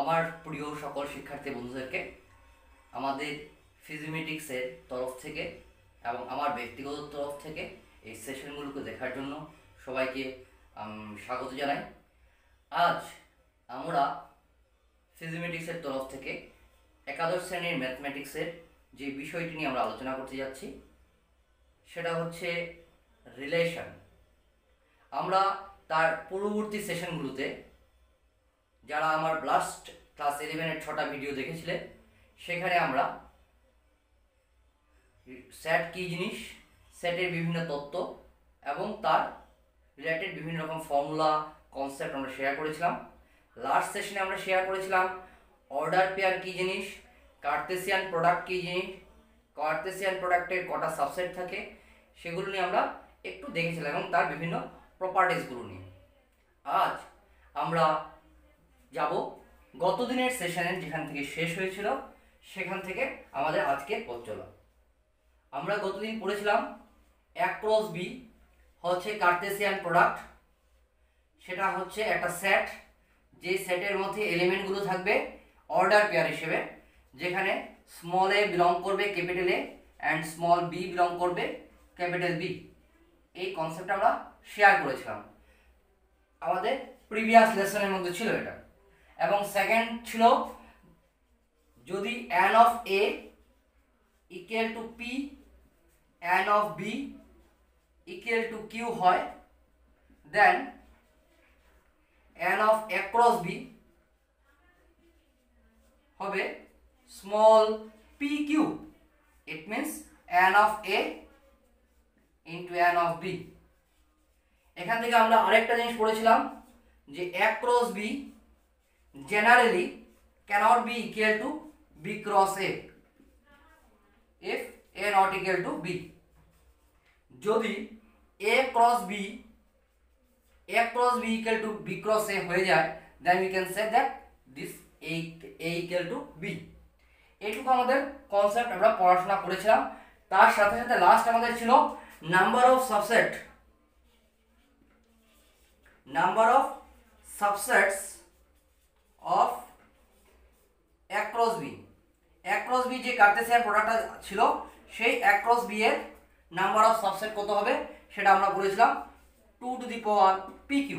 আমার প্রিয় সকল শিক্ষার্থী বন্ধুদেরকে আমাদের ফিজিমেটিক্সের তরফ থেকে এবং আমার ব্যক্তিগত তরফ থেকে এই সেশনগুলোকে দেখার জন্য সবাইকে স্বাগত জানাই। আজ আমরা ফিজিমেটিক্সের তরফ থেকে একাদশ শ্রেণীর ম্যাথমেটিক্সের যে বিষয়টি নিয়ে আমরা আলোচনা করতে যাচ্ছি সেটা হচ্ছে রিলেশন। আমরা তার পূর্ববর্তী সেশনগুলোতে যারা আমার লাস্ট ক্লাস 11-এর 6টা ভিডিও দেখেছিলেন সেখানে আমরা সেট কী জিনিস, সেটের বিভিন্ন তত্ত্ব এবং তার রিলেটেড বিভিন্ন রকম ফর্মুলা কনসেপ্ট আমরা শেয়ার করেছিলাম। লাস্ট সেশনে আমরা শেয়ার করেছিলাম অর্ডার পেয়ার কী জিনিস, কার্তেসিয়ান প্রোডাক্ট কী জিনিস, কার্তেসিয়ান প্রোডাক্টের কটা সাবসেট থাকে সেগুলো নিয়ে আমরা একটু দেখেছিলাম এবং তার বিভিন্ন প্রপার্টিসগুলো নিয়ে। আজ আমরা যাব গত দিনের সেশনে যেখান থেকে শেষ হয়েছিল সেখান থেকে আমাদের আজকের পথ চলা। আমরা গতদিন পড়েছিলাম A × B হচ্ছে কার্তেসিয়ান প্রোডাক্ট। সেটা হচ্ছে একটা সেট, যে সেটের মধ্যে এলিমেন্টগুলো থাকবে অর্ডার পেয়ার হিসেবে, যেখানে স্মল a বিলং করবে capital A and small b belong করবে ক্যাপিটাল B। এই কনসেপ্ট আমরা শেয়ার করেছিলাম, আমাদের প্রিভিয়াস লেসনের মধ্যে ছিল এটা। এবং সেকেন্ড ছিল যদি n of a equal to p, n of b equal to q হয়, then n of a × b হবে small pq. It means n of a into n of b। এখান থেকে আমরা আরেকটা জিনিস পড়েছিলাম যে A × b generally cannot be equal to b × a if a not equal to b। যদি a × b equal to b × a হয়ে যায়, then we can say that this a equal to b। এইটুকু আমাদের concept আমরা পড়াশোনা করেছিলাম। তার সাথে সাথে লাস্ট আমাদের ছিল number of subsets of A × b। A × b যে কার্তেসিয়ান প্রোডাক্টটা ছিল সেই A × b এর নাম্বার অফ সাবসেট কত হবে সেটা আমরা বলেছিলাম 2⁻pq।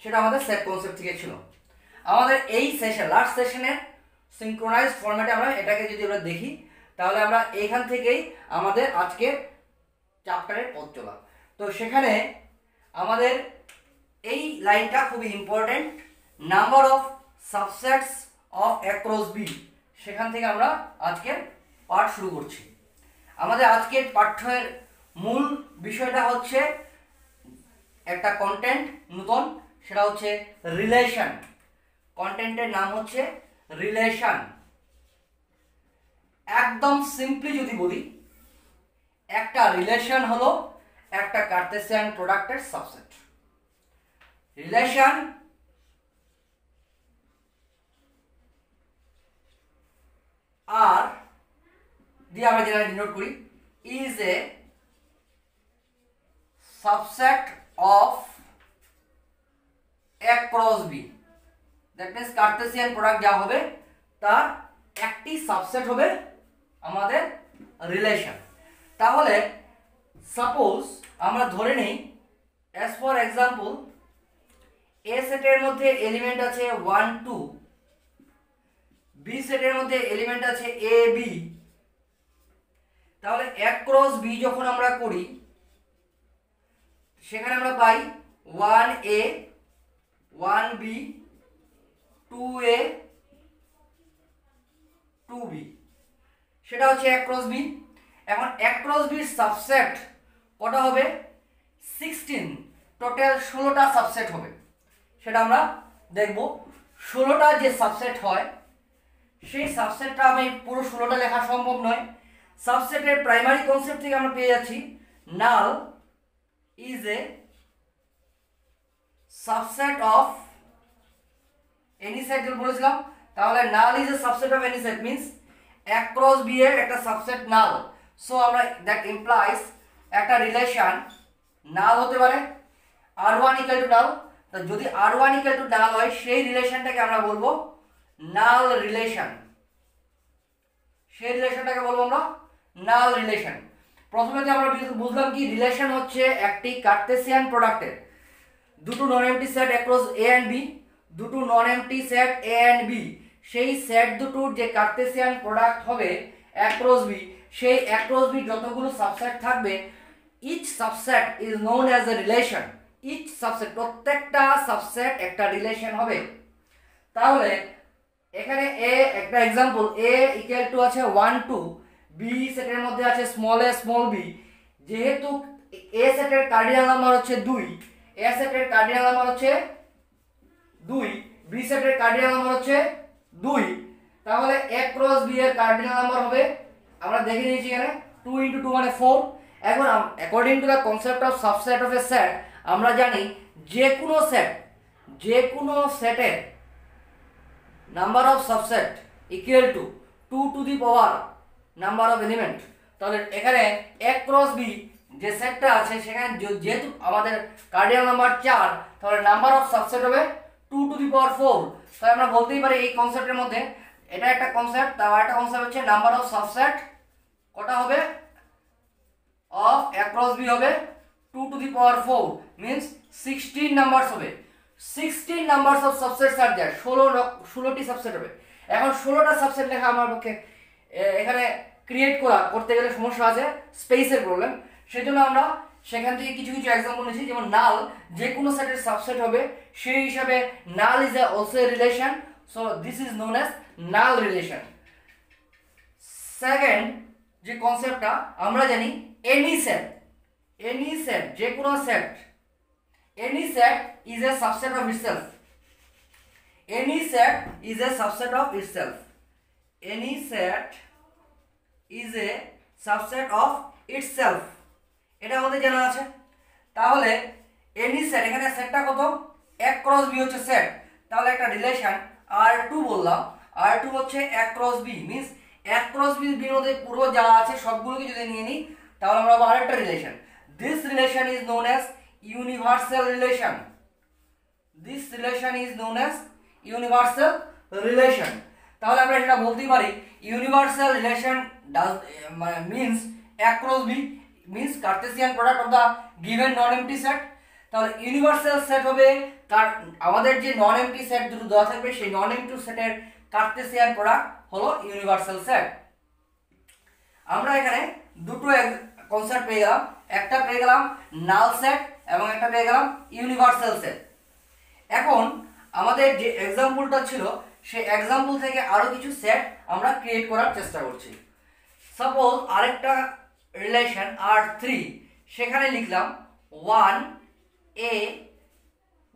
সেটা আমাদের সেট কনসেপ্ট থেকে ছিল। আমাদের এই সেশন লাস্ট সেশনের সিনক্রোনাইজড ফরম্যাটে আমরা এটাকে যদি আমরা দেখি তাহলে আমরা এইখান থেকেই আমাদের আজকের চ্যাপ্টারের পথ চলা। তো সেখানে আমাদের এই লাইনটা খুবই important, number of subsets of A × b। সেখান থেকে আমরা আজকের পাঠ শুরু করছি। আমাদের আজকের পাঠ্যের মূল বিষয়টা হচ্ছে একটা কন্টেন্ট নতুন, সেটা হচ্ছে রিলেশন। কন্টেন্টের নাম হচ্ছে রিলেশন। একদম সিম্পলি যদি বলি, একটা রিলেশন হলো একটা কার্তেসিয়ান প্রোডাক্টের সাবসেট। রিলেশন আর দিয়ে আমরা যেটা ডিনোট করি is a subset of A × b। That means Cartesian product যা হবে তার একটি সাবসেট হবে আমাদের রিলেশন। তাহলে সাপোজ আমরা ধরে নেই অ্যাজ ফর এক্সাম্পল এ সেটের মধ্যে এলিমেন্ট আছে 1 2, বি সেটের মধ্যে এলিমেন্ট আছে a b। তাহলে A × b যখন আমরা করি সেখানে আমরা পাই 1a 1b 2a 2b। সেটা হচ্ছে A × b। এখন A × b এর সাবসেট কটা হবে 16, টোটাল 16টা সাবসেট হবে। সেটা আমরা দেখব। 16টা যে সাবসেট হয় সেই সাবসেটটা আমি পুরো 16টা লেখা সম্ভব নয়। সাবসেটের প্রাইমারি কনসেপ্ট থেকে আমরা পেয়ে যাচ্ছি নাল is a subset of any set বলেছিলাম। তাহলে নাল is a subset of any set means A × b এর একটা সাবসেট নাল। সো আমরা দ্যাট ইমপ্লাইজ একটা রিলেশন নাল হতে পারে R1 = নাল। তো যদি R1 ইকুয়াল টু নাল হয় সেই রিলেশনটাকে আমরা বলবো নাল রিলেশন। সেই রিলেশনটাকে বলবো আমরা নাল রিলেশন। প্রথমে যে আমরা বুঝলাম কি রিলেশন হচ্ছে একটি কার্টেসিয়ান প্রোডাক্টের দুটো non empty set across A and B, দুটো non empty set A and B, সেই সেট দুটোর যে কার্টেসিয়ান প্রোডাক্ট হবে অ্যাক্রস বি, সেই অ্যাক্রস বি যতগুলো সাবসেট থাকবে each subset is known as a relation. Each subset, প্রত্যেকটা সাবসেট একটা রিলেশন হবে। তাহলে এখানে এ একটা एग्जांपल এ ইকুয়াল টু আছে 1 2, বি সেটের মধ্যে আছে স্মল এ স্মল বি, যেহেতু এ সেটের কার্ডিনাল নাম্বার হচ্ছে 2, এ সেটের কার্ডিনাল নাম্বার হচ্ছে 2, বি সেটের কার্ডিনাল নাম্বার হচ্ছে 2, তাহলে এ ক্রস বি এর কার্ডিনাল নাম্বার হবে আমরা দেখে নিয়েছি এখানে 2 * 2 মানে 4। এখন according to the concept of subset of A set আমরা জানি যে কোনো সেটের number of subset equal to 2 to the power number of element. তাহলে এখানে এ ক্রস বি যে সেটটা আছে সেখানে যেহেতু আমাদের কার্ডিনাল নাম্বার 4, তাহলে নাম্বার অফ সাবসেট হবে 2 টু দি পাওয়ার 4। তাই আমরা বলতেই পারি এই কনসেপ্টের মধ্যে এটা একটা কনসেপ্ট, তার একটা কনসেপ্ট হচ্ছে নাম্বার অফ সাবসেট কটা হবে অফ এ ক্রস বি হবে 2 to the power 4, means 16 numbers হবে। 16 numbers of subsets are there, 16টি সাবসেট হবে। এখন 16টা সাবসেট লেখা আমার পক্ষে এখানে করতে গেলে সমস্যা আছে, স্পেসের প্রবলেম। সেজন্য আমরা সেখান থেকে কিছু एग्जांपल নিয়েছি, যেমন নাল যে কোনো সেটের সাবসেট হবে সেই হিসাবে নাল is also a relation, so this is known as null relation. Second যে কনসেপ্টটা আমরা জানি এনি সেট যে কোনো set, any set is a subset of itself. Any set is a subset of itself. Any set is a subset of itself. এটা আমাদের জানা আছে। তাহলে any set, এখানে সেটটা কত, এক ক্রস বি হচ্ছে সেট, তাহলে একটা রিলেশন R2 বললাম, R2 হচ্ছে এক ক্রস বি, মিন্স এক ক্রস বি এর মধ্যে পুরো যা আছে সবগুলোকে যদি নিয়ে নিই তাহলে আমরা পাবো আরেকটা relation. This relation is known as universal relation. This relation is known as universal relation. তাহলে আমরা এটা বলতেই পারি universal relation means across B means Cartesian product of the given non-empty set. তাহলে universal set হবে তার আমাদের যে non-empty set দুটো দেওয়া থাকবে সেই non-empty সেটের Cartesian product হলো universal set। আমরা এখানে দুটো কনসেপ্ট পেয়ে গেলাম, একটা পেয়ে গেলাম নাল সেট এবং একটা পেয়ে গেলাম ইউনিভার্সাল সেট। এখন আমাদের যে एग्जांपलটা ছিল সেই एग्जांपल থেকে আরো কিছু সেট আমরা ক্রিয়েট করার চেষ্টা করছি। সাপোজ আরেকটা রিলেশন R3, সেখানে লিখলাম 1A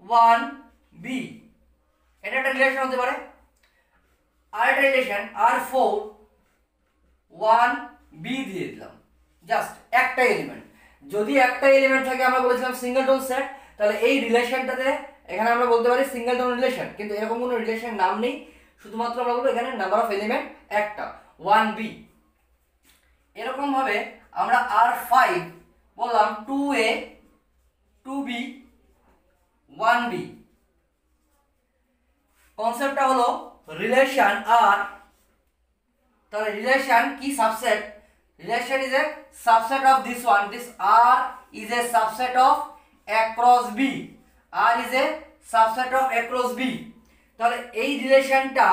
1B, এটা একটা রিলেশন হতে পারে। আরেকটা রিলেশন R4 1B দিয়ে দিলাম, জাস্ট একটা এলিমেন্ট। যদি একটা এলিমেন্ট থাকে আমরা বলেছিলাম সিঙ্গেলটন সেট, তাহলে এই রিলেশনটাতে এখানে আমরা বলতে পারি সিঙ্গেলটন রিলেশন, কিন্তু এরকম কোনো রিলেশন নাম নেই, শুধুমাত্র আমরা বলবো এখানে নাম্বার অফ এলিমেন্ট একটা 1B। এরকম ভাবে আমরা R5 বললাম 2A 2B 1B। কনসেপ্টটা হলো রিলেশন আর, তাহলে রিলেশন কি subset, relation is a subset of this one, this R is a subset of A cross B, R is a subset of A cross B। তাহলে এই রিলেশনটা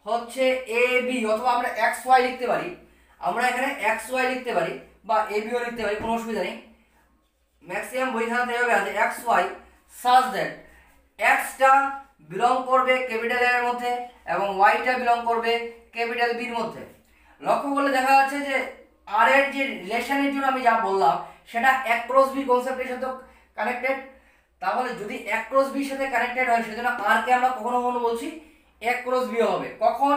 হচ্ছে AB, অথবা আমরা XY লিখতে পারি, আমরা এখানে XY লিখতে পারি বা AB ও লিখতে পারি, কোনো অসুবিধা নেই। ম্যাক্সিমাম বইখানাতে এভাবে আছে XY such that X টা বিলং করবে ক্যাপিটাল এর মধ্যে এবং Y টা বিলং করবে ক্যাপিটাল B এর মধ্যে। লক্ষ্য করলে দেখা যাচ্ছে যে আর এর যে রিলেশনের জন্য আমি যা বললাম সেটা এক ক্রস বি কনসেপ্টের সাথে কানেক্টেড। তাহলে যদি এক ক্রস বির সাথে কানেক্টেড হয় সেজন্য আর কে আমরা কখনো কখনো বলছি এক ক্রস বি হবে। কখন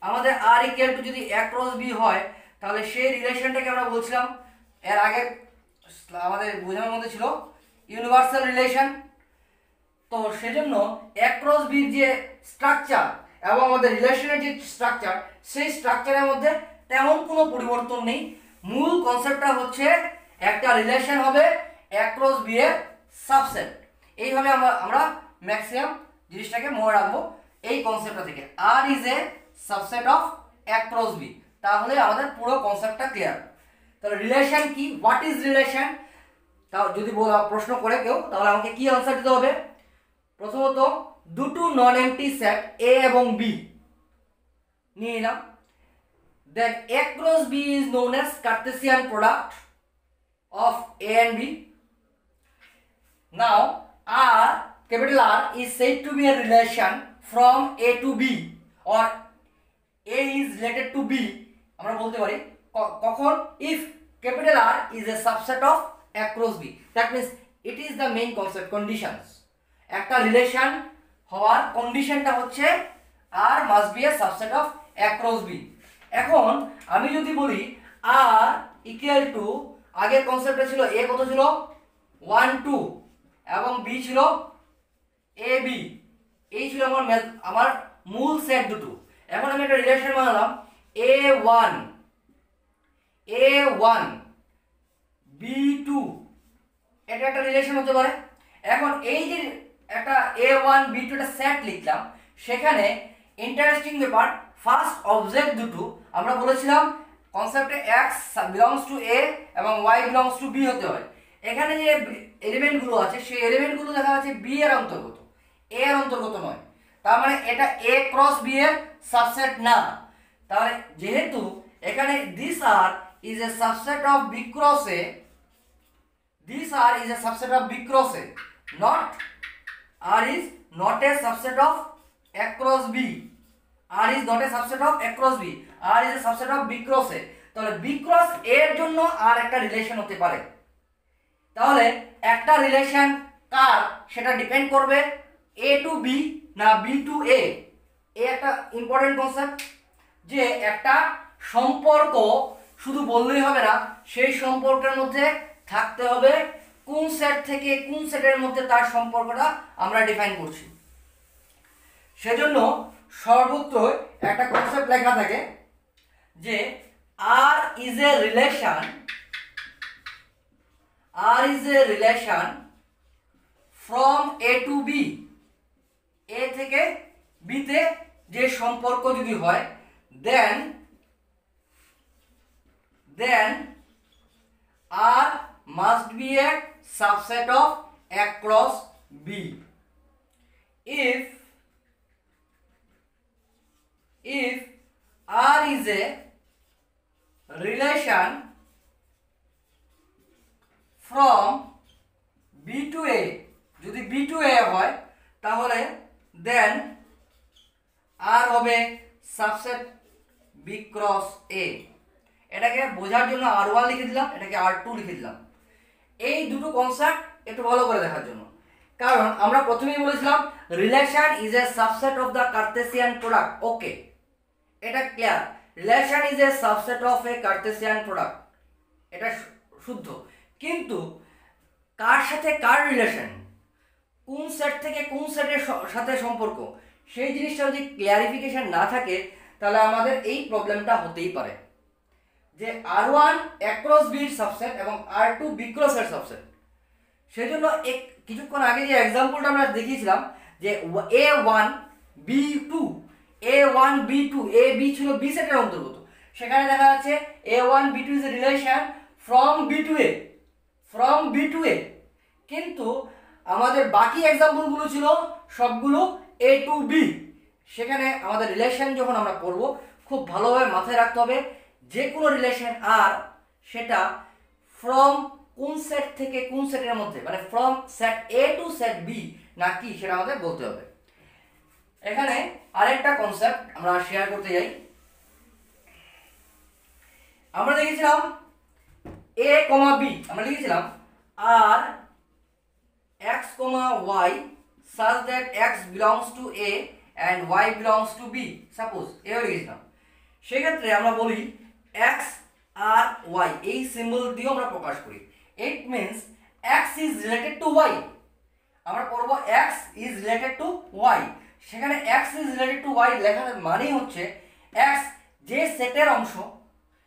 আমাদের আর ইকুয়াল টু যদি এক ক্রস বি হয় তাহলে সেই রিলেশনটাকে আমরা বলছিলাম এর আগে আমাদের বোঝানোর মধ্যে ছিল ইউনিভার্সাল রিলেশন। তো সেজন্য এক ক্রস বির যে স্ট্রাকচার এবং আমাদের রিলেশনের যে স্ট্রাকচার সেই স্ট্রাকচারের মধ্যে তেমন কোনো পরিবর্তন নেই। মূল কনসেপ্টটা হচ্ছে একটা রিলেশন হবে এক ক্রস বি এর সাবসেট। এইভাবে আমরা ম্যাক্সিমাম জিনিসটাকে মনে রাখবো এই কনসেপ্টটা থেকে। R is a subset of A cross B, তাহলে আমাদের পুরো কনসেপ্টটা ক্লিয়ার। তাহলে রিলেশন কি, হোয়াট ইজ রিলেশন, তাও যদি প্রশ্ন করে কেউ তাহলে আমাকে কি আনসার দিতে হবে। প্রথমত দুটো নন এমটি সেট এ এবং বি নিয়ে নিলাম, then A cross B is known as Cartesian product of A and B. Now R, capital R is said to be a relation from A to B or A is related to B, আমরা বলতে পারি কখন, if capital R is a subset of A cross B, that means it is the main concept conditions। একটা relation হওয়ার কন্ডিশনটা হচ্ছে R must be a subset of A cross B। এখন আমি যদি বলি R equal to, আগের কনসেপ্টটা ছিল A কত ছিল 1 2 এবং B ছিল এ বি, এই ছিল আমার মূল সেট দুটো। এখন আমি একটা রিলেশন বানালাম A1 B2, এটা একটা রিলেশন হতে পারে। এখন এই যে একটা A1 B2 একটা সেট লিখলাম, সেখানে ইন্টারেস্টিং ব্যাপার ফার্স্ট অবজেক্ট দুটো আমরা বলেছিলাম কনসেপ্টে x বিলংস টু A এবং y বিলংস টু B হতে হয়। এখানে যে এলিমেন্টগুলো আছে সেই এলিমেন্টগুলো দেখা যাচ্ছে B এর অন্তর্গত, A এর অন্তর্গত নয়, তার মানে এটা A ক্রস B এর সাবসেট না। তাহলে যেহেতু এখানে this R is a subset of B cross A, this R is a subset of B cross A, not R is not a subset of A cross B, R is not a subset of A cross B, R is a subset of B cross A। তাহলে B cross A এর জন্য আর একটা relation হতে পারে। তাহলে একটা relation কার সেটা depend করবে A টু B না B টু A। এই একটা ইম্পর্টেন্ট কনসেপ্ট যে একটা সম্পর্ক শুধু বললেই হবে না, সেই সম্পর্কের মধ্যে থাকতে হবে কোন সেট থেকে কোন সেটের মধ্যে তার সম্পর্কটা আমরা ডিফাইন করছি। সেজন্য সর্বত্র একটা কনসেপ্ট লেখা থাকে যে R is a relation from A to B, A থেকে B তে যে সম্পর্ক যদি হয় then R must be a subset of A cross B। If R is a relation from B to A, যদি B to A হয় তাহলে then R হবে সাবসেট B ক্রস A। এটাকে বোঝার জন্য R1 লিখে দিলাম, এটাকে R2 লিখে দিলাম, এই দুটো কনসেপ্ট একটু ভালো করে দেখার জন্য। কারণ আমরা প্রথমেই বলেছিলাম relation is a subset of the Cartesian product, okay এটা clear, relation is a subset of a Cartesian product, এটা শুদ্ধ। কিন্তু কার সাথে কার রিলেশন, কোন সেট থেকে কোন সেটের সাথে সম্পর্ক, সেই জিনিসটা যদি ক্লিয়ারিফিকেশন না থাকে তাহলে আমাদের এই প্রবলেমটা হতেই পারে যে R1 A cross B এর সাবসেট এবং R2 B cross এর সাবসেট। সেজন্য কিছুক্ষণ আগে যে এক্সাম্পলটা আমরা দেখিয়েছিলাম যে A1 B2 A B ছিল B সেটের অন্তর্গত, সেখানে দেখা যাচ্ছে A1 B2 is a relation from B to A, কিন্তু আমাদের বাকি এক্সাম্পলগুলো ছিল সবগুলো A to B। সেখানে আমাদের রিলেশন যখন আমরা পড়ব খুব ভালোভাবে মাথায় রাখতে হবে যে কোনো রিলেশন আর সেটা ফ্রম কোন সেট থেকে কোন সেটের মধ্যে, মানে from set A to set B নাকি সেটা আমাদের বলতে হবে। এখানে আরেকটা কনসেপ্ট আমরা শেয়ার করতে যাই। আমরা দেখেছিলাম A, B, আমরা লিখেছিলাম আর x, y such that x belongs to A and y belongs to B, suppose এভাবে লিখেছিলাম। সেক্ষেত্রে আমরা বলি x আর y এই সিম্বল দিয়ে আমরা প্রকাশ করি, it means x is related to y, আমরা পড়ব x is related to y। সেখানে x is related to y লেখার মানেই হচ্ছে x যে সেটের অংশ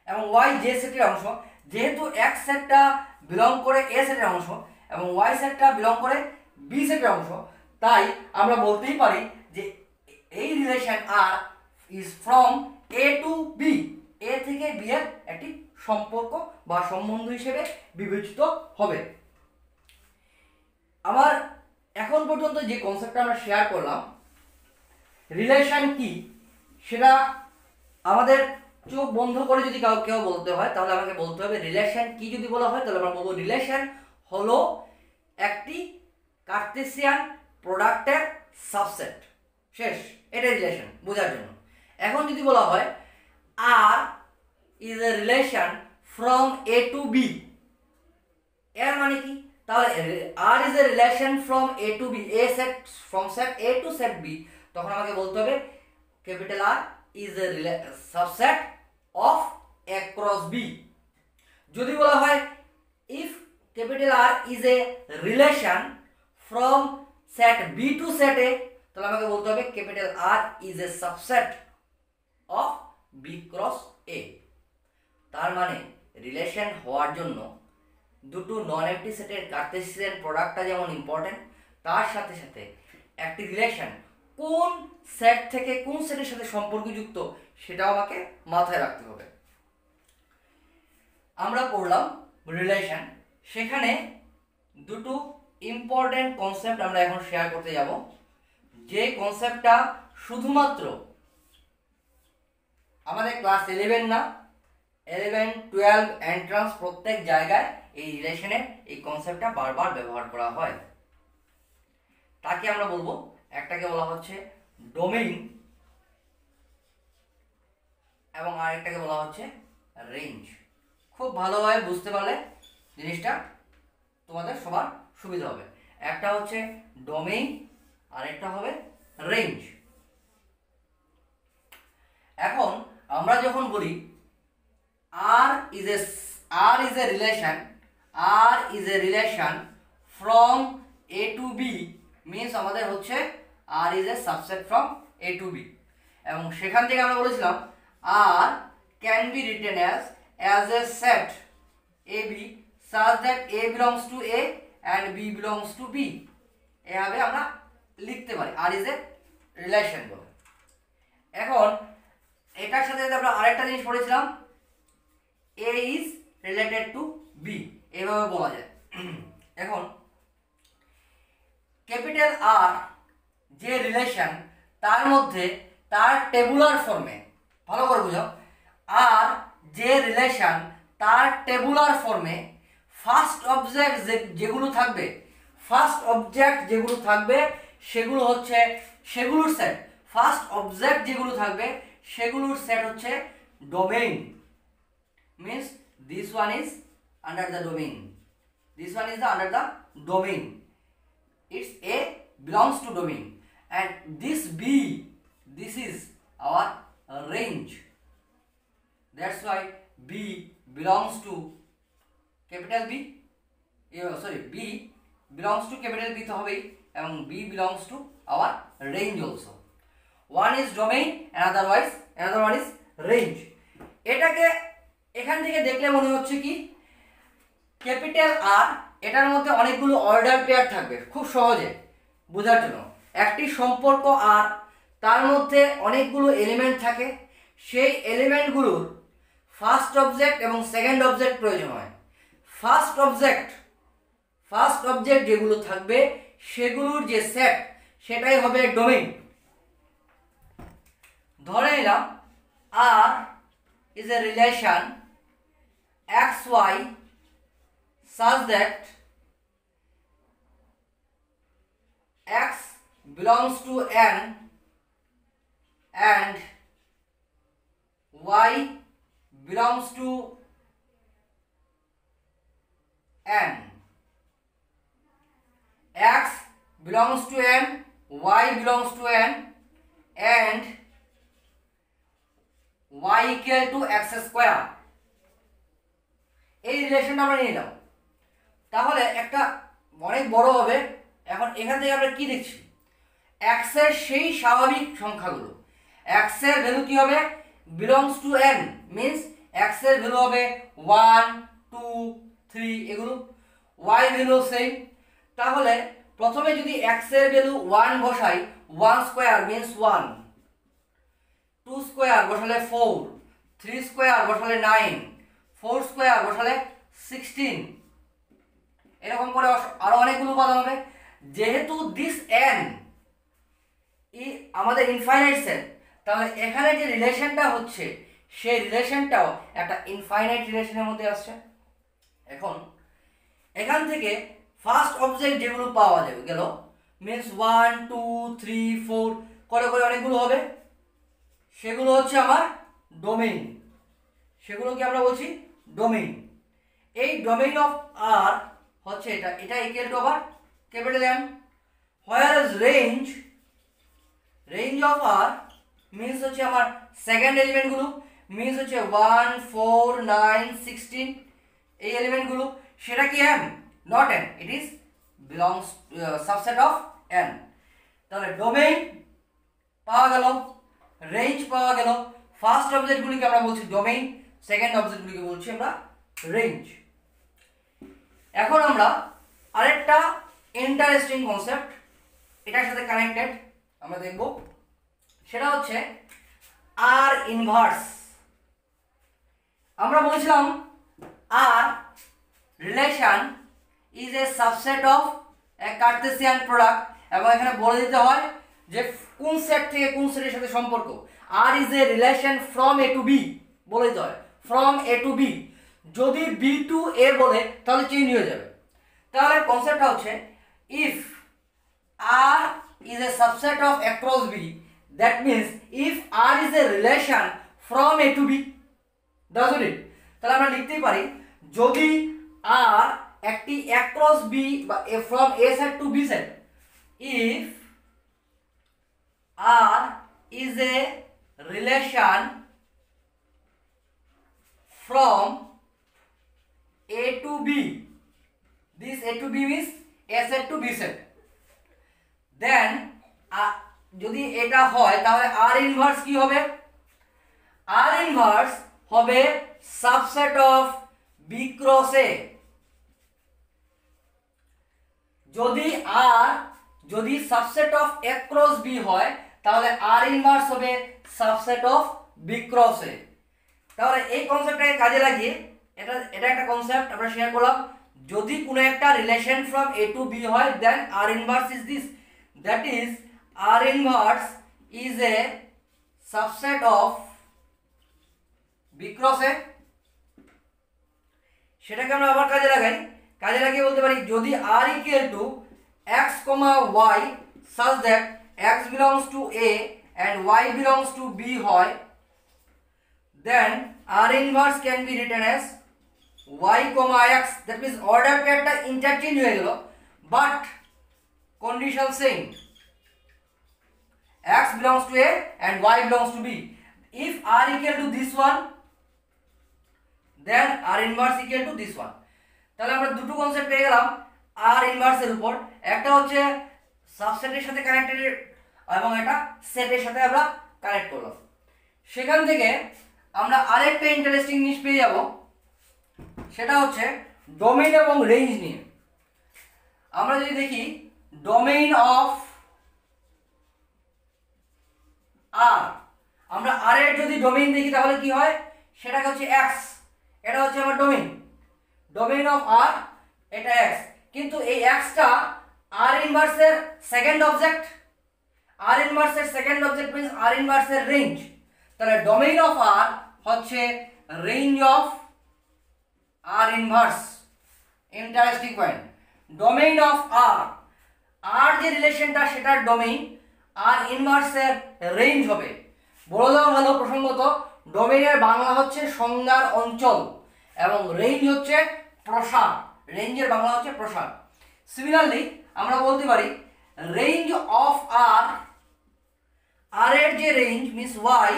এবং y যে সেটের অংশ, যেহেতু x সেটটা বিলং করে A সেটের অংশ এবং y সেটটা বিলং করে B সেটের অংশ, তাই আমরা বলতেই পারি যে এই relation R is from A to B, A থেকে বি এর একটি সম্পর্ক বা সম্বন্ধ হিসেবে বিবেচিত হবে। আমার এখন পর্যন্ত যে কনসেপ্টটা আমরা শেয়ার করলাম, রিলেশন কি সেটা আমাদের চোখ বন্ধ করে যদি কেউ বলতে হয় তাহলে আমাকে বলতে হবে রিলেশন কি। যদি বলা হয় তাহলে আমরা বলবো রিলেশন হলো একটি কার্টেসিয়ান প্রোডাক্টের সাবসেট। শেষ, এটাই রিলেশন বোঝার জন্য। এখন যদি বলা হয় R is a relation from A to B, এর মানে কি? তাহলে R is a relation from A to B, a set from set A to set B, তখন আমাকে বলতে হবে capital R is a subset of A cross B. যদি বলা হয় if capital R is a relation from set B to set A, তাহলে আমাকে বলতে হবে capital R is a subset of B cross এ। তার মানে রিলেশন হওয়ার জন্য দুটো নন এমটি সেটের কার্টেসিয়ান প্রোডাক্টটা যেমন ইম্পর্টেন্ট, তার সাথে সাথে একটি রিলেশন কোন সেট থেকে কোন সেটের সাথে সম্পর্কযুক্ত সেটাও আমাকে মাথায় রাখতে হবে। আমরা পড়লাম রিলেশন, সেখানে দুটো ইম্পর্টেন্ট কনসেপ্ট আমরা এখন শেয়ার করতে যাব, যে কনসেপ্টটা শুধুমাত্র আমাদের ক্লাস 11 না, 11, 12 এন্ট্রান্স প্রত্যেক জায়গায় এই রিলেশনের এই কনসেপ্টটা বারবার ব্যবহার করা হয়। তাকে আমরা বলবো, একটাকে বলা হচ্ছে ডোমেইন এবং আরেকটাকে বলা হচ্ছে রেঞ্জ। খুব ভালোভাবে বুঝতে পারলে জিনিসটা তোমাদের সবার সুবিধা হবে। একটা হচ্ছে ডোমেইন আর একটা হবে রেঞ্জ। এখন আমরা যখন বলি R is a relation from A to B means আমাদের হচ্ছে R is a subset from A to B, এবং সেখান থেকে আমরা বলেছিলাম R can be written as a set AB such that A belongs to A and B belongs to B, এভাবে আমরা লিখতে পারি R is a relation বলে। এখন এটার সাথে আমরা আরেকটা জিনিস পড়েছিলাম A is related to B, এভাবে বলা যায়। এখন ক্যাপিটাল আর যে রিলেশন, তার মধ্যে তার টেবুলার ফর্মে, ভালো করে বুঝো, আর যে রিলেশন তার টেবুলার ফর্মে ফার্স্ট অবজেক্ট যেগুলো থাকবে, সেগুলো হচ্ছে সেগুলোর সেট। ফার্স্ট অবজেক্ট যেগুলো থাকবে সেগুলোর সেট হচ্ছে domain. means this one is under the domain, this one is under the domain, it's A belongs to domain, and this B, this is our range, that's why B belongs to capital B, B belongs to capital B তো হবেই, এবং B belongs to our range also. One is domain, another one is range. এটাকে এখান থেকে দেখলে মনে হচ্ছে কি ক্যাপিটাল আর, এটার মধ্যে অনেকগুলো অর্ডার পেয়ার থাকবে। খুব সহজে বোঝার জন্য, একটি সম্পর্ক আর তার মধ্যে অনেকগুলো এলিমেন্ট থাকে, সেই এলিমেন্টগুলোর ফার্স্ট অবজেক্ট এবং সেকেন্ড অবজেক্ট প্রয়োজন হয়। ফার্স্ট অবজেক্ট যেগুলো থাকবে সেগুলোর যে সেট সেটাই হবে ডোমেইন। ধরে নিলাম আর is a relation xy such that x belongs to n and y belongs to n. X belongs to n, y belongs to n, and y equal to x square, এই রিলেশনটা আমরা নিয়ে নিলাম। তাহলে একটা অনেক বড় হবে। এখন এখান থেকে আমরা কি দেখছি, x এর সেই স্বাভাবিক সংখ্যাগুলো, x এর ভ্যালু কি হবে, belongs to n, means x এর ভ্যালু হবে 1 2 3 এগুলো, y ভ্যালু সেম। তাহলে প্রথমে যদি x এর ভ্যালু 1 বসাই 1 স্কয়ার মিন্স 1, 2 স্কয়ার বসালে 4, 3 স্কয়ার বসালে 9, 4 স্কয়ার বসালে 16, এরকম করে আরো অনেকগুলো উপাদান হবে। যেহেতু দিস n আমাদের ইনফাইনাইট সেট, তাহলে এখানে যে রিলেশনটা হচ্ছে সেই রিলেশনটাও একটা ইনফাইনাইট রিলেশনের মধ্যে আসছে। এখন এখান থেকে ফার্স্ট অবজেক্ট যেগুলো পাওয়া যাবে গেল মিন্স 1 2 3 4 করে করে অনেকগুলো হবে, সেগুলো হচ্ছে আমার ডোমেইন। সেগুলোকে আমরা বলছি ডোমেইন। এই ডোমেইন অফ আর হচ্ছে এটা ইকুয়াল টু আবার capital M, whereas range of R means হচ্ছে আমার সেকেন্ড এলিমেন্টগুলো, মিন্স হচ্ছে 1 4 9 16 এই এলিমেন্টগুলো, সেটা কি M? Not N, it is belongs subset of N। তাহলে ডোমেইন পাওয়া গেল, রেঞ্জ পাওয়া গেল, ফার্স্ট অবজেক্টগুলিকে আমরা বলছি ডোমেইন, সেকেন্ড অবজেক্টগুলিকে বলছি আমরা রেঞ্জ। এখন আমরা আরেকটা ইন্টারেস্টিং কনসেপ্ট এটার সাথে কানেক্টেড আমরা দেখব, সেটা হচ্ছে আর ইনভার্স। আমরা বলেছিলাম R relation is a subset of a Cartesian product, এবং এখানে বলে দিতে হয় যে কোন সেট থেকে কোন সেটের সাথে সম্পর্ক। R is a relation from A to B, বলে দিতে হয় ফ্রম এ টু বি। যদি বি টু এ বলে তাহলে চেঞ্জ হয়ে যাবে। তাহলে কনসেপ্টটা হচ্ছে if R is a subset of across B, that means if R is a relation from A to B, doesn't it? তাহলে আমরা লিখতেই পারি যদি R একটি across B বা from A set to B set, if R is a relation from A to B, this A to B means A set to B set, দেন যদি এটা হয় তাহলে আর ইনভার্স কি হবে? আর ইনভার্স হবে subset of B cross A. যদি subset of A cross B হয় তাহলে আর ইনভার্স হবে subset of B cross A. তাহলে এই কনসেপ্টটাকে কাজে লাগিয়ে এটা একটা কনসেপ্ট আমরা শেয়ার করলাম। যদি কোনো একটা relation from A to B হয় then R inverse is this, that is R inverse is a subset of B cross A। সেটাকে আমরা আবার কাজে লাগিয়ে বলতে পারি যদি R equal to x, y such that x belongs to A and y belongs to B হয়, then R inverse can be written as y, x, that means order টা ইন্টারচেঞ্জ হয়ে গেল, but condition same, x belongs to A and y belongs to B. If R equal to this one, then R inverse equal to this one. তাহলে আমরা দুটো concept পেয়ে গেলাম R inverse এর উপর। একটা হচ্ছে সাবসেটের সাথে কানেক্টেড এবং এটা সেটের সাথে আমরা কানেক্ট করলাম। সেখান থেকে আমরা আরেকটা ইন্টারেস্টিং জিনিস পেয়ে যাব, সেটা হচ্ছে ডোমেইন এবং রেঞ্জ নিয়ে। আমরা যদি দেখি ডোমেইন অফ আর, আমরা আর এর যদি ডোমেইন দেখি তাহলে কি হয়, সেটাকে হচ্ছে x, এটা হচ্ছে আমার ডোমেইন অফ আর, এটা x। কিন্তু এই x টা আর ইনভার্সের সেকেন্ড অবজেক্ট, আর ইনভার্সের সেকেন্ড অবজেক্ট মিন্স আর ইনভার্সের রেঞ্জ। তাহলে ডোমেইন অফ আর হচ্ছে range of R inverse. Interesting point, domain of R যে রিলেশনটা সেটার ডোমেইন, আর ইনভার্সের রেঞ্জ হবে। বলে দেওয়া ভালো প্রসঙ্গত, ডোমেইনের বাংলা হচ্ছে সংজ্ঞার অঞ্চল এবং রেঞ্জ হচ্ছে প্রসার। রেঞ্জের বাংলা হচ্ছে প্রসার। সিমিলারলি আমরা বলতে পারি রেঞ্জ অফ আর এর যে রেঞ্জ মিন্স ওয়াই,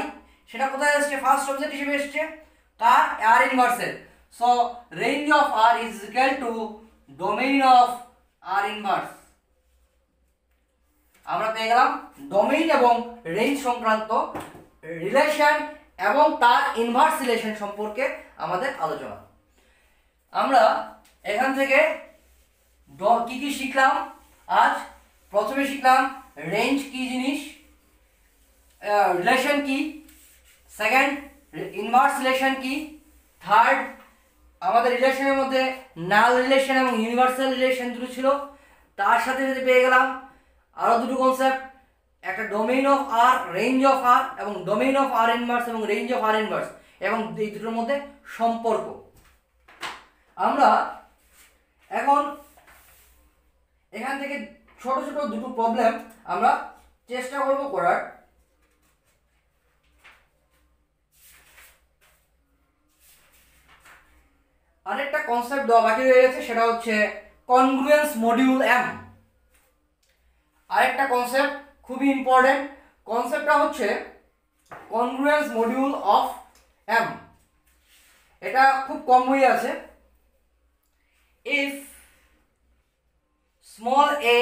সেটা কোথায় আসছে? ফার্স্ট অবজেক্ট হিসেবে এসছে কার? আর ইনভার্সের। So range of R is equal to domain of R inverse. আমরা পেয়ে গেলাম ডোমেইন এবং রেঞ্জ সংক্রান্ত রিলেশন এবং তার ইনভার্স রিলেশন সম্পর্কে আমাদের আলোচনা। আমরা এখান থেকে কি কি শিখলাম আজ প্রথমে শিখলাম রেঞ্জ কি জিনিস, রিলেশন কি, সেকেন্ড ইনভার্স রিলেশন কি, থার্ড আমাদের রিলেশনের মধ্যে নাল রিলেশন এবং ইউনিভার্সাল রিলেশন দুটো ছিল, তার সাথে সাথে পেয়ে গেলাম আরও দুটো কনসেপ্ট, একটা domain of R, range of R, এবং ডোমেইন অফ আর ইনভার্স এবং রেঞ্জ অফ আর ইনভার্স, এবং এই দুটোর মধ্যে সম্পর্ক। আমরা এখন এখান থেকে ছোট ছোট দুটো প্রবলেম আমরা চেষ্টা করব করার। আরেকটা কনসেপ্ট দেওয়া বাকি রয়ে গেছে, সেটা হচ্ছে কনগ্রুয়েন্স মডিউল এম। আরেকটা কনসেপ্ট খুবই ইম্পর্টেন্ট, কনসেপ্টটা হচ্ছে কনগ্রুয়েন্স মডিউল অফ এম। এটা খুব কম বই আছে। If small A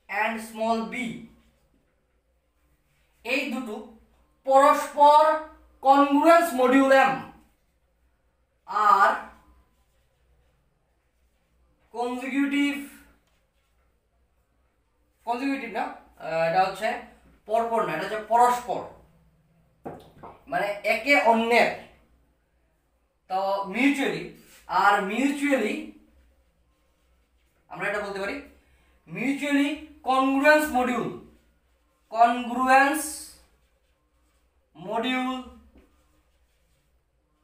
and small B এই দুটো পরস্পর কনগ্রুয়েন্স মডিউল এম আর কনজিকিউটিভ না, এটা হচ্ছে পরপর না, এটা হচ্ছে পরস্পর, মানে একে অন্যের, তো মিউচুয়ালি, আর মিউচুয়ালি আমরা এটা বলতে পারি মিউচুয়ালি কনগ্রুয়েন্স মডিউল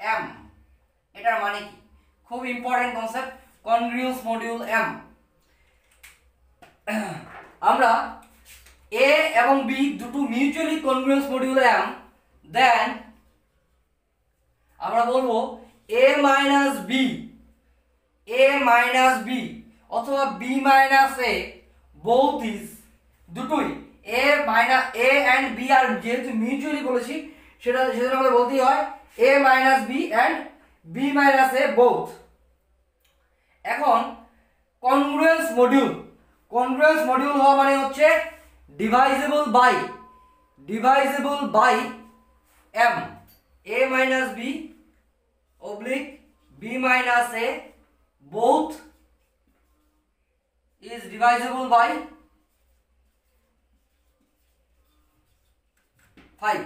এম। এটার মানে কি, খুব important concept, congruence modulo M. আমরা এ এবং বি দুটো mutually congruence modulo M, then আমরা বলবো এ মাইনাস বি অথবা B minus A both is, দুটোই এ অ্যান্ড বি, আর যেহেতু মিউচুয়ালি বলেছি সেজন্য আমাদের বলতেই হয় A minus B and B minus A both. এখন কনগ্রুয়েন্স মডিউল হওয়া মানে হচ্ছে divisible by M, A minus B oblique b minus a both is divisible by 5।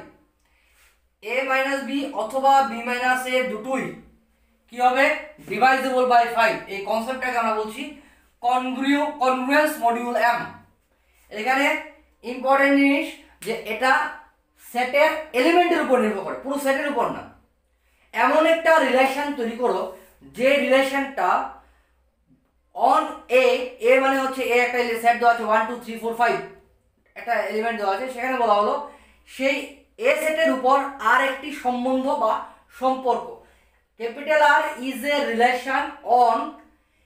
a minus b অথবা b minus a দুটোই কি হবে, ডিভাইজেবল বাই 5। এই কনসেপ্টটাকে আমরা বলছি কনগ্রুয়েন্স মডিউল এম। এখানে ইম্পর্টেন্ট জিনিস যে এটা সেটের এলিমেন্টের উপর নির্ভর করে, পুরো সেটের উপর না। এমন একটা রিলেশন তৈরি করো যে রিলেশনটা অন এ মানে হচ্ছে এ একটা সেট দেওয়া আছে 1 2 3 4 5 একটা এলিমেন্ট দেওয়া আছে, সেখানে বলা হলো সেই এ সেটের উপর আর একটি সম্বন্ধ বা সম্পর্ক, capital R is a relation on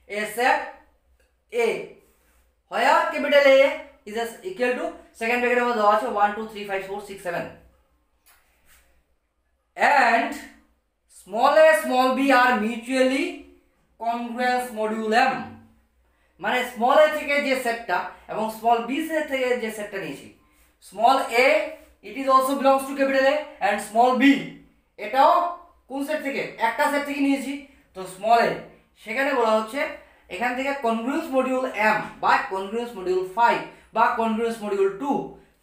a set A, where capital A is equal to second ব্র্যাকেটের মধ্যে দেওয়া আছে 1 2 3 5 4 6 7 and small a small b are mutually congruence module m। মানে স্মল এ থেকে যে সেটটা এবং স্মল বি থেকে যে সেটটা নিয়েছি, small A it is also belongs to capital A and small B এটাও কোন সেট থেকে, একটা সেট থেকে নিয়েছি, তো স্মল এ, সেখানে বলা হচ্ছে এখান থেকে কনগ্রুয়েন্স মডিউল m বা কনগ্রুয়েন্স মডিউল 5 বা কনগ্রুয়েন্স মডিউল 2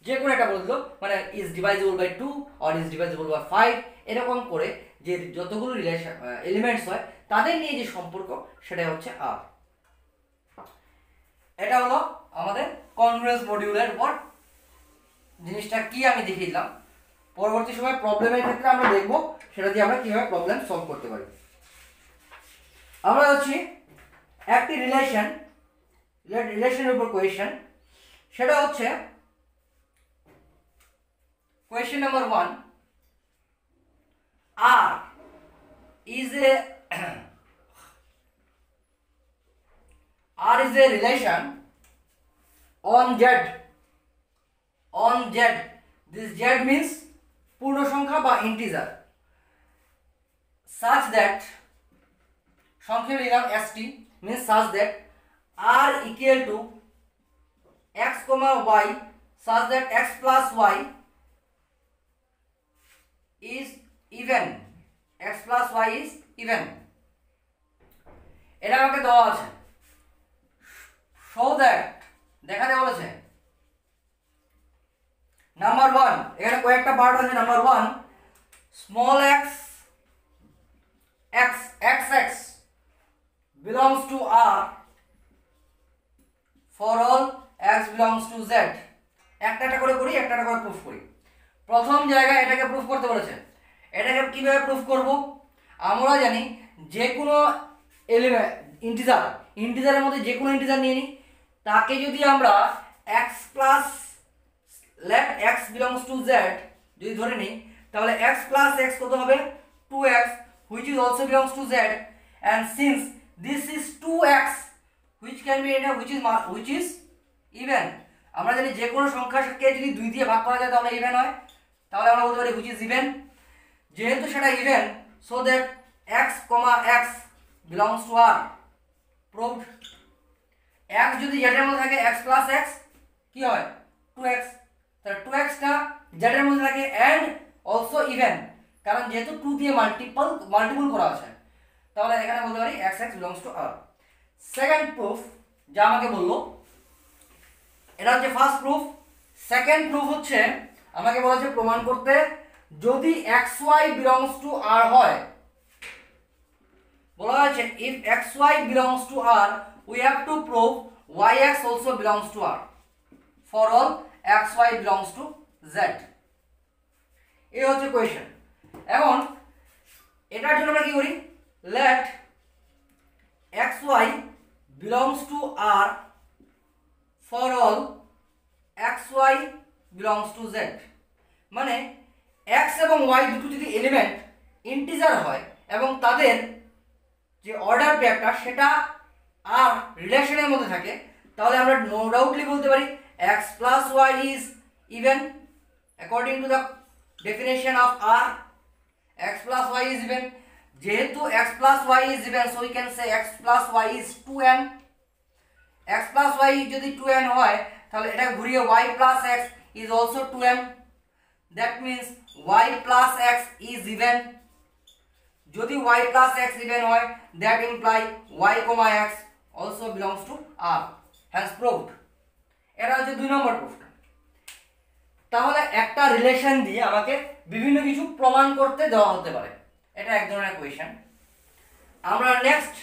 যে কোনো একটা বললো, মানে is divisible by 2 or is divisible by 5, এরকম করে যে যতগুলো রিলেশন এলিমেন্টস হয় তাদের নিয়ে যে সম্পর্ক সেটাই হচ্ছে আর। এটা হলো আমাদের কনগ্রুয়েন্স মডিউলের উপর জিনিসটা কি আমি দেখিয়ে দিলাম। পরবর্তী সময় প্রবলেমের ক্ষেত্রে আমরা দেখব সেটা দিয়ে আমরা কিভাবে প্রবলেম সলভ করতে পারি। আমরা হচ্ছে একটি রিলেশনের উপর কোয়েশ্চেন, সেটা হচ্ছে question number 1, R is a relation on Z. This Z means পূর্ণ সংখ্যা বা ইন্টিজার, such that সংক্ষেপে নিলাম ST means such that R equal to x, y such that x plus y is even, x plus y is even। এটা আমাকে দেওয়া আছে, show that দেখাতে বলেছে। নাম্বার 1 এখানে কয়েকটা পার্ট আছে। Number 1 small x x belongs to R for all x belongs to Z। একটা একটা করে করি, একটা একটা করে প্রুফ করি। প্রথম জায়গায় এটাকে প্রুফ করতে বলেছে। এটাকে কিভাবে প্রুফ করব? আমরা জানি যে কোনো এলিমেন্ট ইন্টিজারের মধ্যে যে কোনো ইন্টিজার নিয়ে নিই, তাকে যদি আমরা x plus let x belongs to z যদি ধরে নিই, তাহলে x plus x কত হবে? 2x which is also belongs to z, and since this is 2x which can be which is even, আমরা জানি যে কোনো সংখ্যাকে যদি 2 দিয়ে ভাগ করা যায় তাহলে ইভেন হয়, তাহলে আমরা বলতে পারি which is even। যেহেতু সেটা even, so that x, x belongs to r proved। x যদি z এর মধ্যে থাকে x plus x কি হয়? 2x। তাহলে 2x টা z এর মধ্যে থাকে and also even, কারণ যেহেতু 2 দিয়ে মাল্টিপল করা আছে, তাহলে এখানে বলতে পারি x belongs to r। Second proof যা আমাকে বললো, এটা হচ্ছে ফার্স্ট প্রুফ। সেকেন্ড প্রুফ হচ্ছে আমাকে বলেছে প্রমাণ করতে যদি xy belongs to r হয়, বলা হয়েছে if xy belongs to r we have to prove yx also belongs to r for all xy belongs to z। এই হচ্ছে কোয়েশ্চেন। এখন এটার জন্য আমরা কি করি? let xy belongs to r for all xy belongs to z, মানে x এবং y দুটো যদি এলিমেন্ট ইন্টিজার হয় এবং তাদের যে অর্ডার পেয়ারটা সেটা আর রিলেশনের মধ্যে থাকে, তাহলে আমরা নো ডাউটলি বলতে পারি x plus y is even according to the definition of r। x plus y is even, যেহেতু x plus y is even, so we can say x plus y is 2n। x plus y যদি 2n হয় তাহলে এটা ঘুরিয়ে y plus x is also 2n, that means y plus x is even। যদি y plus x even হয়, that imply y, x also belongs to r, hence proved। এটা হচ্ছে 2 নম্বর প্রুফটা। তাহলে একটা রিলেশন দিয়ে আমাকে বিভিন্ন কিছু প্রমাণ করতে দেওয়া হতে পারে, এটা এক ধরনের কোয়েশ্চেন। আমরা নেক্সট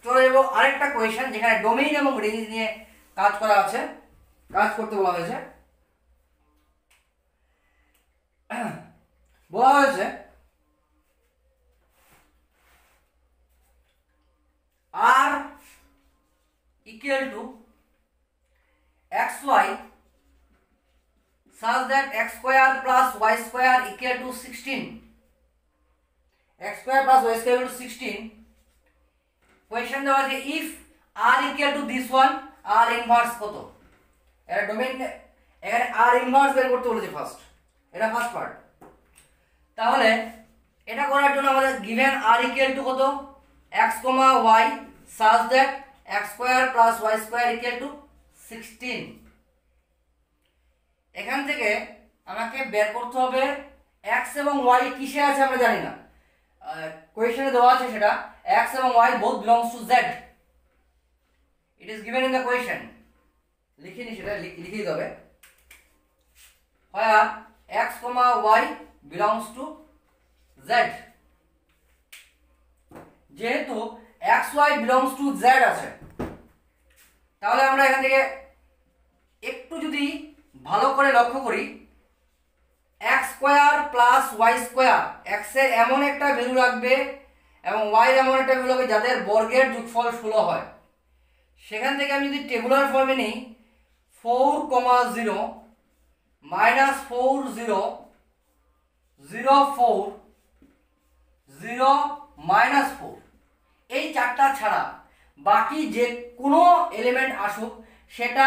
চলে যাব আরেকটা কোয়েশ্চেন যেখানে ডোমেইন এবং রেঞ্জ নিয়ে কাজ করা আছে, কাজ করতে বলা হয়েছে। বলা হয়েছে r equal to xy such that x square plus y square equal to 16, x square plus y square equal to 16। Question দেওয়া আছে if r equal to this one, r inverse কত? এটা ডোমেইন, এখানে r inverse বের করতে বলেছে first, এটা first part. তাহলে এটা করার জন্য আমাদের given r equal to কত? x, y such that x square plus y square equal to 16। এখান থেকে আমাকে বের করতে হবে x এবং y কিসে আছে আমরা জানি না, কোয়েশ্চেনে দেওয়া আছে সেটা x এবং y both belongs to z, it is given in the question। লিখিনি সেটা লিখে দিতে হবে, where x, y belongs to z। যেহেতু x, y belongs to z আছে, তাহলে আমরা এখান থেকে একটু যদি ভালো করে লক্ষ্য করি, x square plus y square, x এর এমন একটা ভ্যালু রাখবে এবং y এর এমন একটা ভ্যালু রাখবে যাদের বর্গের যোগফল 16 হয়। সেখান থেকে আমি যদি টেবুলার ফর্মে নিই 4, 0 -4 0 0 4 0 -4, এই চারটা ছাড়া বাকি যে কোনো এলিমেন্ট আসুক সেটা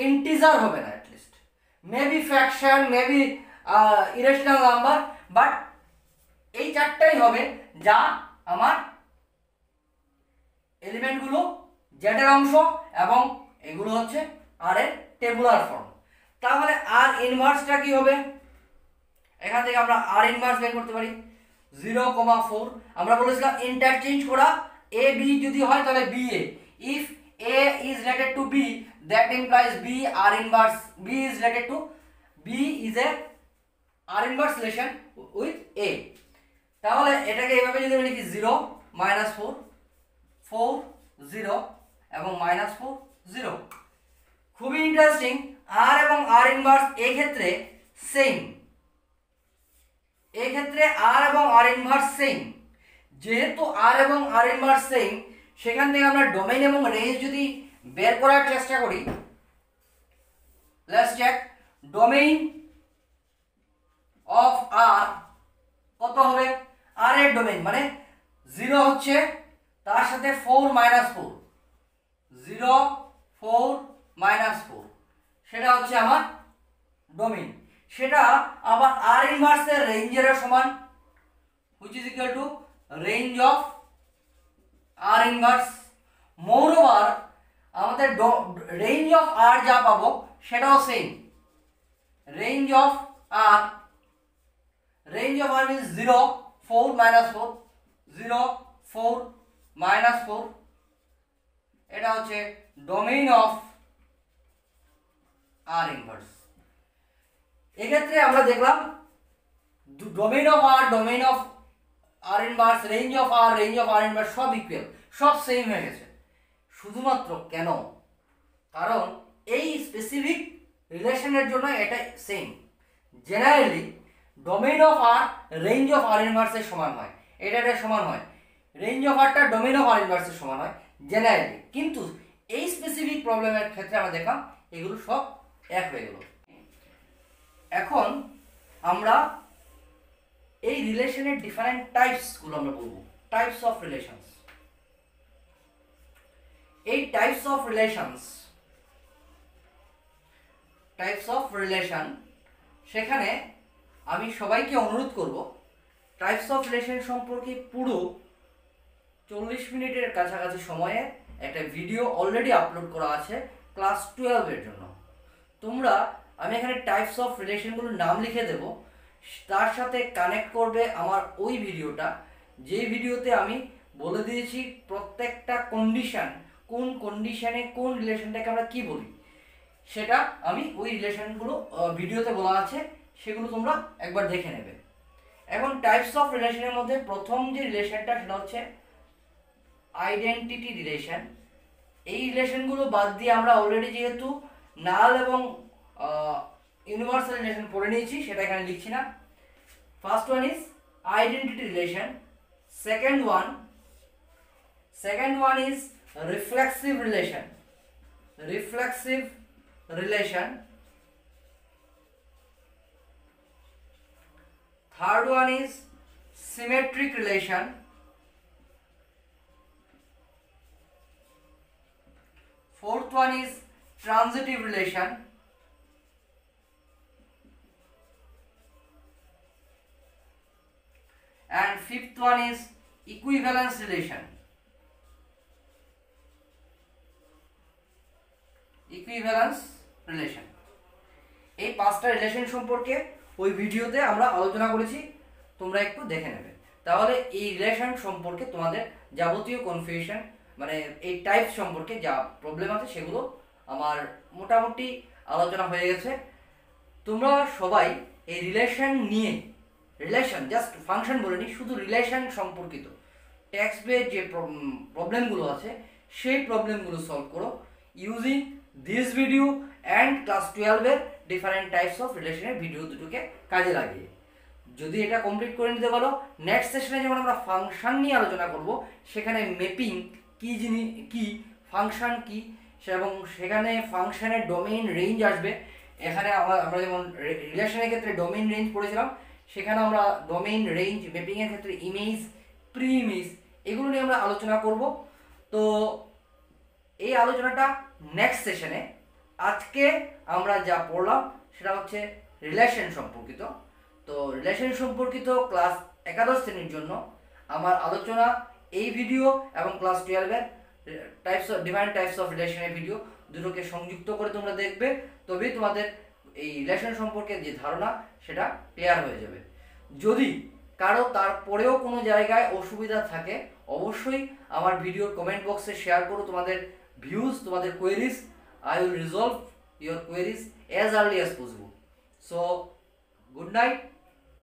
ইন্টিজার হবে না, at least maybe fraction, maybe irrational number, but এই চারটাই হবে যা আমার এলিমেন্টগুলো জেড এর অংশ এবং এগুলো হচ্ছে আর এর টেবুলার ফর্ম। তাহলে আর ইনভার্সটা কি হবে? এখান থেকে আমরা আর ইনভার্স বের করতে পারি 0, 4। আমরা বলেছিলাম ইন্টারচেঞ্জ করা, এ বি যদি হয় তাহলে B A, if A is related to B, that implies B R inverse B is related to B is a R inverse relation with A. তাহলে এটাকে এইভাবে যদি আমি লিখি 0 -4 4 0 এবং -4 0, খুবই ইন্টারেস্টিং। আর এবং আর ইনভার্স এই ক্ষেত্রে সেম, এই ক্ষেত্রে আর এবং আর ইনভার্স সেম। যেহেতু আর এবং আর ইনভার্স সেম, সেখান থেকে আমরা ডোমেইন এবং রেঞ্জ যদি বের করার চেষ্টা করি, লেটস চেক। ডোমেইন অফ আর কত হবে? আর এর ডোমেইন মানে 0 হচ্ছে, তার সাথে 4 -4 0 4 -4, সেটা হচ্ছে আমার ডোমেইন। সেটা আবার আর ইনভার্সের রেঞ্জের সমান, which is equal to range of r inverse। Moreover আমাদের রেঞ্জ অফ আর যা পাবো সেটাও same. Range of R means 0 4 -4 0 4 -4, এটা হচ্ছে ডোমেইন অফ আর ইনভার্স। এক্ষেত্রে আমরা দেখলাম domain of R, domain of R inverse, range of R inverse সব ইকুয়াল, সব সেম হয়ে গেছে। শুধুমাত্র কেন? কারণ এই স্পেসিফিক রিলেশনের জন্য এটা same. Generally domain of R range of R ইনভার্সের সমান হয়, এটা সমান হয়। রেঞ্জ অফ আরটা ডোমেইন অফ আর ইনভার্সের সমান হয় জেনারেলি, কিন্তু এই স্পেসিফিক প্রবলেমের ক্ষেত্রে আমরা দেখলাম এগুলো সব এক হয়ে গেল। এখন আমরা এই রিলেশনের ডিফারেন্ট টাইপসগুলো আমরা বলবো, টাইপস অফ রিলেশনস। এই টাইপস অফ রিলেশন, সেখানে আমি সবাইকে অনুরোধ করব টাইপস অফ রিলেশন সম্পর্কে পুরো 40 মিনিটের কাছাকাছি সময়ে একটা ভিডিও অলরেডি আপলোড করা আছে ক্লাস 12 এর জন্য। তোমরা, আমি এখানে টাইপস অফ রিলেশনগুলোর নাম লিখে দেব, তার সাথে কানেক্ট করবে আমার ওই ভিডিওটা, যে ভিডিওতে আমি বলে দিয়েছি প্রত্যেকটা কন্ডিশন, কোন কন্ডিশনে কোন রিলেশনটাকে আমরা কি বলি, সেটা আমি ওই রিলেশনগুলো ভিডিওতে বলা আছে, সেগুলো তোমরা একবার দেখে নেবে। এখন টাইপস অফ রিলেশনের মধ্যে প্রথম যে রিলেশনটা সেটা হচ্ছে আইডেন্টিটি রিলেশন। এই রিলেশনগুলো বাদ দিয়ে আমরা অলরেডি যেহেতু নাল এবং ইউনিভার্সাল রিলেশন পড়ে নিয়েছি, সেটা এখানে লিখছি না। First one is identity relation, second one is reflexive relation, third one is symmetric relation, fourth one is transitive relation, and fifth one is equivalence relation. এই পাঁচটা রিলেশন সম্পর্কে ওই ভিডিওতে আমরা আলোচনা করেছি, তোমরা একটু দেখে নেবে। তাহলে এই রিলেশন সম্পর্কে তোমাদের যাবতীয় কনফিউশন, মানে এই টাইপ সম্পর্কে যা প্রবলেম আছে সেগুলো আমার মোটামুটি আলোচনা হয়ে গেছে। তোমরা সবাই এই রিলেশন নিয়ে, রিলেশন জাস্ট ফাংশন বলিনি, শুধু রিলেশন সম্পর্কিত টেক্সট বেস যে প্রবলেমগুলো আছে সেই প্রবলেমগুলো সলভ করো using this video and class 12 এর ডিফারেন্ট টাইপস অফ রিলেশনের ভিডিও দুটোকে কাজে লাগিয়ে। যদি এটা কমপ্লিট করে নিতে পারো, নেক্সট সেশনে যেমন আমরা ফাংশন নিয়ে আলোচনা করব, সেখানে ম্যাপিং কি জিনিস, কি ফাংশন কি, এবং সেখানে ফাংশনের ডোমেইন রেঞ্জ আসবে। এখানে আমরা যেমন রিলেশনের ক্ষেত্রে ডোমেইন রেঞ্জ পড়েছিলাম, সেখানে আমরা ডোমেইন রেঞ্জ, ম্যাপিংয়ের ক্ষেত্রে ইমেজ, প্রি ইমেজ, এগুলো নিয়ে আমরা আলোচনা করব। তো এই আলোচনাটা নেক্সট সেশনে। আজকে আমরা যা পড়লাম সেটা হচ্ছে রিলেশন সম্পর্কিত। তো রিলেশন সম্পর্কিত ক্লাস 11 শ্রেণীর জন্য আমার আলোচনা এই ভিডিও এবং ক্লাস 12 এর ডিফারেন্ট টাইপস অফ রিলেশনের ভিডিও দুটোকে সংযুক্ত করে তোমরা দেখবে, তবেই তোমাদের এই রিলেশন সম্পর্কে যে ধারণা সেটা ক্লিয়ার হয়ে যাবে। যদি কারো তারপরেও কোনো জায়গায় অসুবিধা থাকে, অবশ্যই আমার ভিডিওর কমেন্ট বক্সে শেয়ার করো তোমাদের ভিউজ, তোমাদের queries. I will resolve your queries as early as possible. So good night.